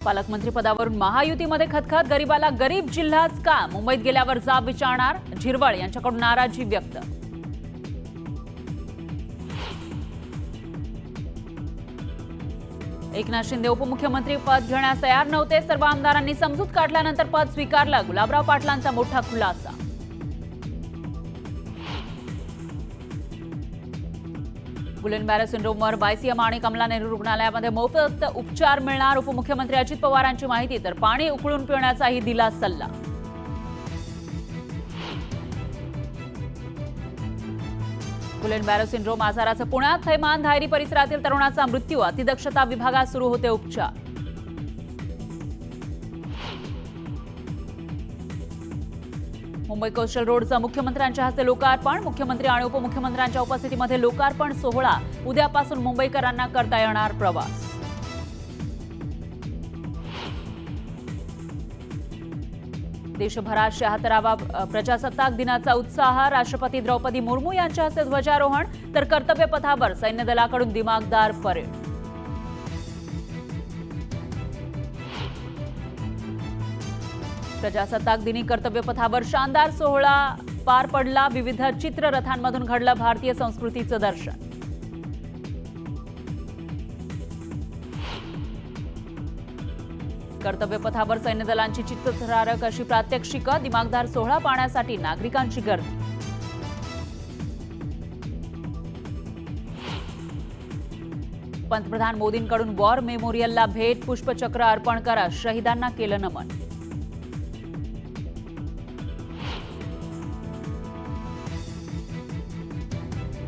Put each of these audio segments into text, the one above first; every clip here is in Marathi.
पालकमंत्री पदावरून महायुतीमध्ये खतखत, गरीबाला गरीब जिल्हाच का? मुंबईत गेल्यावर जाब विचारणार, झिरवळ यांच्याकडून नाराजी व्यक्त. एकनाथ शिंदे उपमुख्यमंत्री पद घेण्यास तयार नव्हते. सर्व आमदारांनी समजूत काढल्यानंतर पद स्वीकारलं. गुलाबराव पाटलांचा मोठा खुलासा. गुलेनबॅरे सिंड्रोमवर YCM आणि कमला नेहरू रुग्णालयामध्ये मोफत उपचार मिळणार. उपमुख्यमंत्री अजित पवारांची माहिती. तर पाणी उकळून पिण्याचाही दिला सल्ला. गुलेनबॅरे सिंड्रोम आजाराचं पुण्यात थैमान, धायरी परिसरातील तरुणाचा मृत्यू. अतिदक्षता विभागात सुरू होते उपचार. मुंबई कोस्टल रोडचं मुख्यमंत्र्यांच्या हस्ते लोकार्पण. मुख्यमंत्री आणि उपमुख्यमंत्र्यांच्या उपस्थितीमध्ये लोकार्पण सोहळा. उद्यापासून मुंबईकरांना करता येणार प्रवास. देशभरात 76वा प्रजासत्ताक दिनाचा उत्साह. राष्ट्रपती द्रौपदी मुर्मू यांच्या हस्ते ध्वजारोहण. तर कर्तव्य पथावर सैन्य दलाकडून दिमागदार परेड. प्रजासत्ताक दिनी कर्तव्य पथावर शानदार सोहळा पार पडला. विविध चित्ररथांमधून घडलं भारतीय संस्कृतीचं दर्शन. कर्तव्य पथावर सैन्य दलांची चित्तथरारक अशी प्रात्यक्षिकं. दिमागदार सोहळा पाहण्यासाठी नागरिकांची गर्दी. पंतप्रधान मोदींकडून वॉर मेमोरियलला भेट. पुष्पचक्र अर्पण करा, शहीदांना केलं नमन.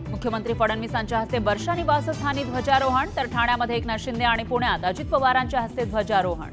मुख्यमंत्री फडणवीसांच्या हस्ते वर्षा निवासस्थानी ध्वजारोहण. तर ठाण्यामध्ये एकनाथ शिंदे आणि पुण्यात अजित पवारांच्या हस्ते ध्वजारोहण.